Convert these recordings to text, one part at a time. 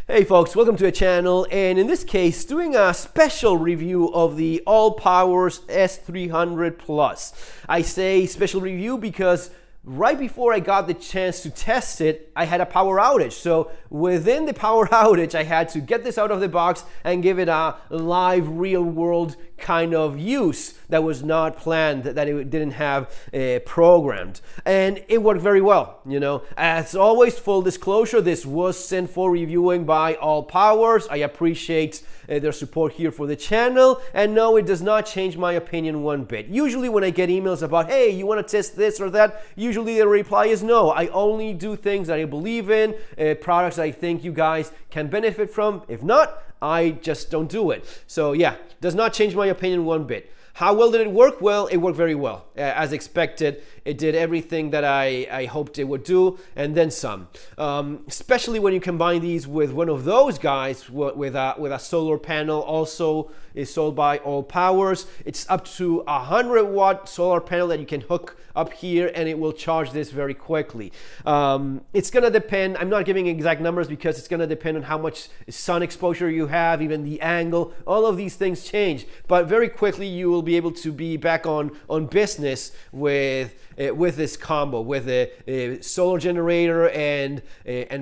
Hey folks, welcome to the channel, and in this case doing a special review of the ALLPOWERS S300 Plus. I say special review because right before I got the chance to test it, I had a power outage. So within the power outage, I had to get this out of the box and give it a live, real-world kind of use that was not planned, that it didn't have programmed. And it worked very well, you know. As always, full disclosure, this was sent for reviewing by ALLPOWERS. I appreciate their support here for the channel, and no, it does not change my opinion one bit. Usually when I get emails about, hey, you want to test this or that, usually the reply is no. I only do things that I believe in, products I think you guys can benefit from. If not, I just don't do it. So yeah, does not change my opinion one bit. How well did it work? Well, it worked very well. As expected, it did everything that I hoped it would do, and then some. Especially when you combine these with one of those guys with a solar panel, also is sold by ALLPOWERS. It's up to 100-watt solar panel that you can hook up here, and it will charge this very quickly. It's gonna depend, I'm not giving exact numbers because it's gonna depend on how much sun exposure you have, even the angle, all of these things change. But very quickly you will be able to be back on business with this combo, with a solar generator and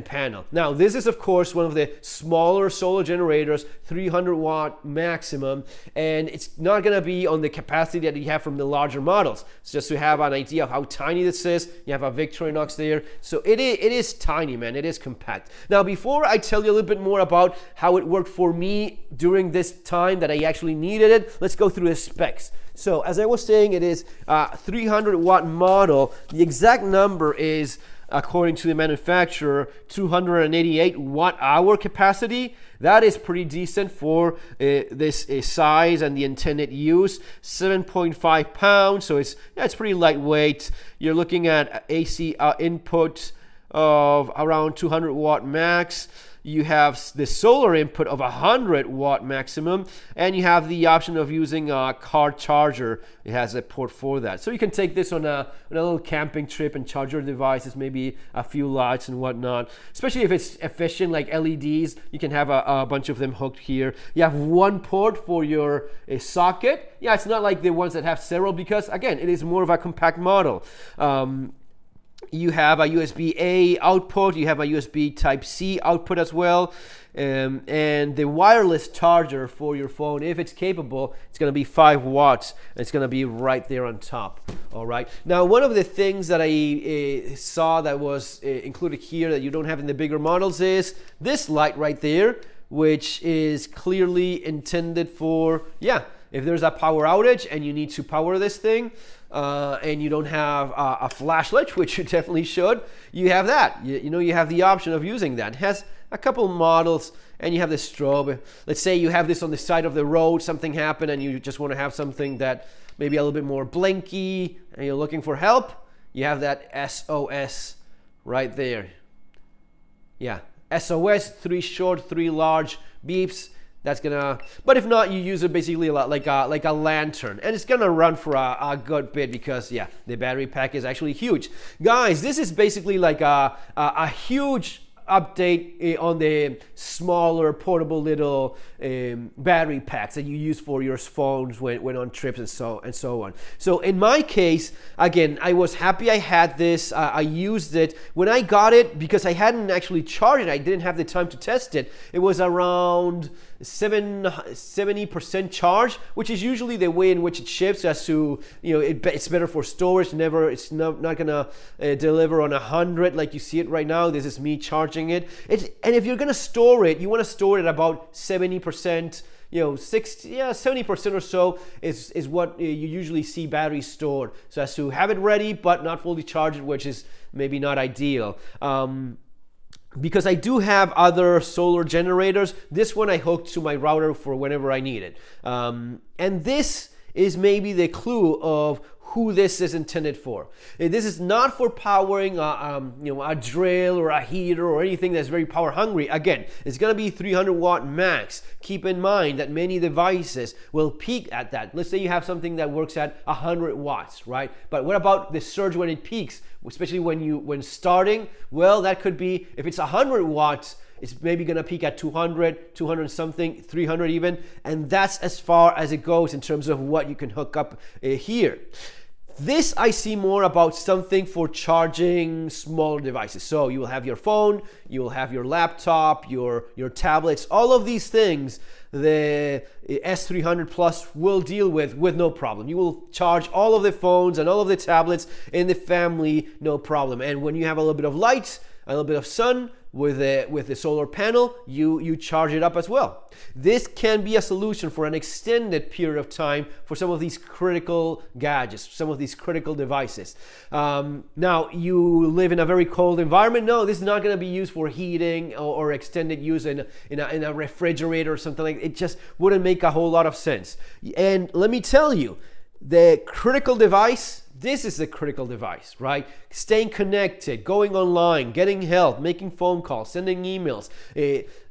panel. Now this is of course one of the smaller solar generators, 300-watt maximum, and it's not gonna be on the capacity that you have from the larger models. It's just to have an idea of how tiny this is. You have a Victorinox there, so it is tiny, man. It is compact. Now before I tell you a little bit more about how it worked for me during this time that I actually needed it, let's go through the specs. So as I was saying, it is a 300-watt model. The exact number is, according to the manufacturer, 288 watt-hour capacity. That is pretty decent for this size and the intended use. 7.5 pounds, so it's pretty lightweight. You're looking at AC input of around 200 watt max. You have the solar input of 100 watt maximum, and you have the option of using a car charger. It has a port for that. So you can take this on a little camping trip and charge your devices, maybe a few lights and whatnot. Especially if it's efficient, like LEDs, you can have a bunch of them hooked here. You have one port for your socket. Yeah, it's not like the ones that have several because, again, it is more of a compact model. You have a USB-A output, you have a USB Type-C output as well, and the wireless charger for your phone, if it's capable, it's going to be 5 watts, and it's going to be right there on top. All right. Now, one of the things that I saw that was included here that you don't have in the bigger models is this light right there, which is clearly intended for, if there's a power outage and you need to power this thing, and you don't have a flashlight, which you definitely should, you have that. You have the option of using that. It has a couple models, and you have the strobe. Let's say you have this on the side of the road, something happened, and you just want to have something that maybe a little bit more blinky, and you're looking for help. You have that SOS right there. Yeah, SOS, 3 short, 3 large beeps. That's gonna, but if not, you use it basically like a lantern, and it's gonna run for a good bit because the battery pack is actually huge. Guys, this is basically like a huge update on the smaller portable little battery packs that you use for your phones when on trips and so on. So in my case, again, I was happy I had this. I used it when I got it because I hadn't actually charged it. I didn't have the time to test it. It was around 70% charge, which is usually the way in which it ships, as to it's better for storage. It's not gonna deliver on 100 like you see it right now. This is me charging it. And if you're gonna store it, you want to store it about 70%. 70% or so is what you usually see batteries stored, so as to have it ready but not fully charged, which is maybe not ideal. Because I do have other solar generators, this one I hooked to my router for whenever I need it. And this is maybe the clue of who this is intended for. This is not for powering a drill or a heater or anything that's very power hungry. Again, it's gonna be 300 watt max. Keep in mind that many devices will peak at that. Let's say you have something that works at 100 watts, right? But what about the surge when it peaks, especially when starting? Well, that could be, if it's 100 watts, It's maybe gonna peak at 200, 200 something, 300 even, and that's as far as it goes in terms of what you can hook up here. This I see more about something for charging smaller devices. So you will have your phone, you will have your laptop, your tablets, all of these things the S300 Plus will deal with no problem. You will charge all of the phones and all of the tablets in the family, no problem. And when you have a little bit of light, a little bit of sun, with the solar panel, you charge it up as well. This can be a solution for an extended period of time for some of these critical gadgets, some of these critical devices. Now, you live in a very cold environment. No, this is not going to be used for heating or extended use in a refrigerator or something like that. It just wouldn't make a whole lot of sense. And let me tell you, the critical device, this is the critical device, right? Staying connected, going online, getting help, making phone calls, sending emails,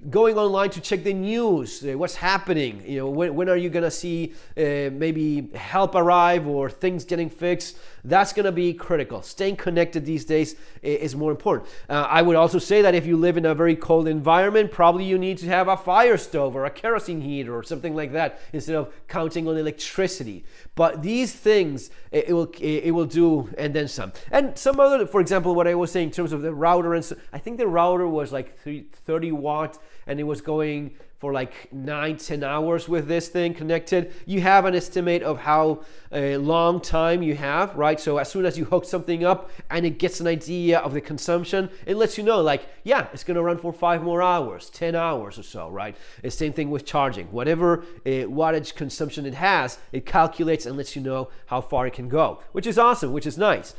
going online to check the news, what's happening, when are you gonna see maybe help arrive or things getting fixed. That's gonna be critical. Staying connected these days is more important. I would also say that if you live in a very cold environment, probably you need to have a fire stove or a kerosene heater or something like that instead of counting on electricity. But these things, it will do, and then some. And some other, for example, what I was saying in terms of the router, and so, I think the router was like 30 watt, and it was going for like 9-10 hours with this thing connected. You have an estimate of how long time you have, right? So as soon as you hook something up and it gets an idea of the consumption, it lets you know, like, yeah, it's gonna run for 5 more hours, 10 hours or so, right? It's same thing with charging. Whatever wattage consumption it has, it calculates and lets you know how far it can go, which is awesome, which is nice.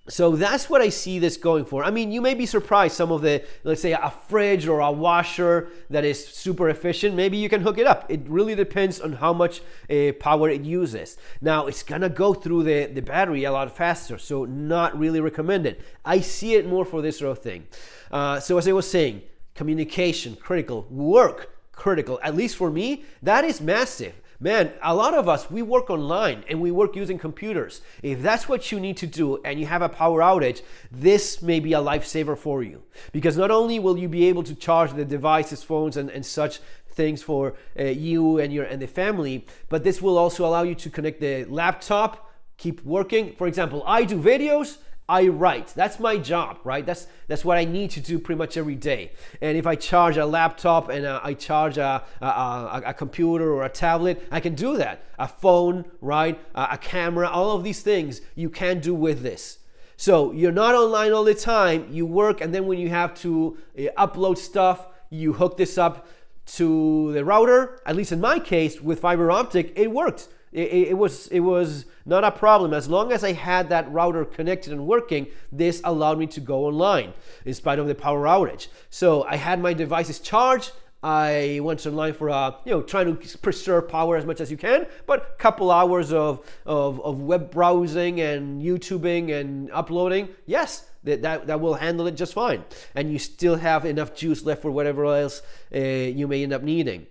So that's what I see this going for. I mean, you may be surprised, some of the, let's say a fridge or a washer that is super efficient, maybe you can hook it up. It really depends on how much power it uses. Now, it's gonna go through the battery a lot faster, so not really recommended. I see it more for this sort of thing. So as I was saying, communication, critical. Work, critical. At least for me, that is massive. Man, a lot of us, we work online and we work using computers. If that's what you need to do and you have a power outage, this may be a lifesaver for you. Because not only will you be able to charge the devices, phones, and such things for you and the family, but this will also allow you to connect the laptop, keep working. For example, I do videos, I write. That's my job, right? That's what I need to do pretty much every day. And if I charge a laptop and I charge a computer or a tablet, I can do that. A phone, right? A camera, all of these things you can do with this. So you're not online all the time. You work, and then when you have to upload stuff, you hook this up to the router. At least in my case, with fiber optic, it worked. It was not a problem. As long as I had that router connected and working, this allowed me to go online in spite of the power outage. So I had my devices charged. I went online for trying to preserve power as much as you can, but a couple hours of web browsing and YouTubing and uploading, yes, that will handle it just fine. And you still have enough juice left for whatever else you may end up needing.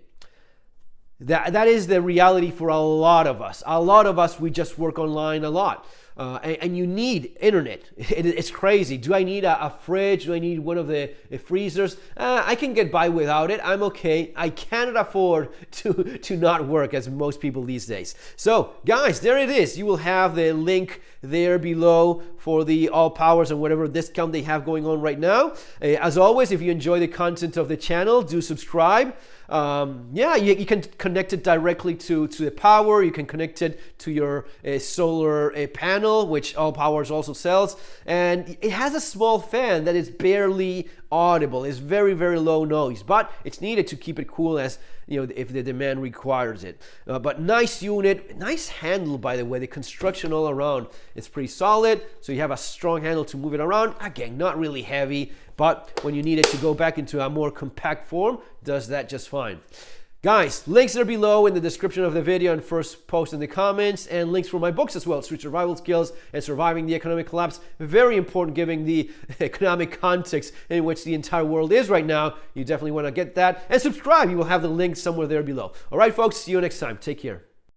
That is the reality for a lot of us. A lot of us, we just work online a lot. And you need internet. It's crazy. Do I need a fridge? Do I need one of the freezers? I can get by without it. I'm okay. I cannot afford to not work, as most people these days. So guys, there it is. You will have the link there below for the ALLPOWERS and whatever discount they have going on right now. As always, if you enjoy the content of the channel, do subscribe. You can connect it directly to the power. You can connect it to your solar panel, which ALLPOWERS also sells, and it has a small fan that is barely audible. It's very, very low noise, but it's needed to keep it cool, as if the demand requires it. But nice unit, nice handle, by the way. The construction all around is pretty solid, so you have a strong handle to move it around. Again, not really heavy, but when you need it to go back into a more compact form, does that just fine. Guys, links are below in the description of the video and first post in the comments, and links for my books as well, Street Survival Skills and Surviving the Economic Collapse. Very important given the economic context in which the entire world is right now. You definitely want to get that. And subscribe. You will have the link somewhere there below. All right, folks, see you next time. Take care.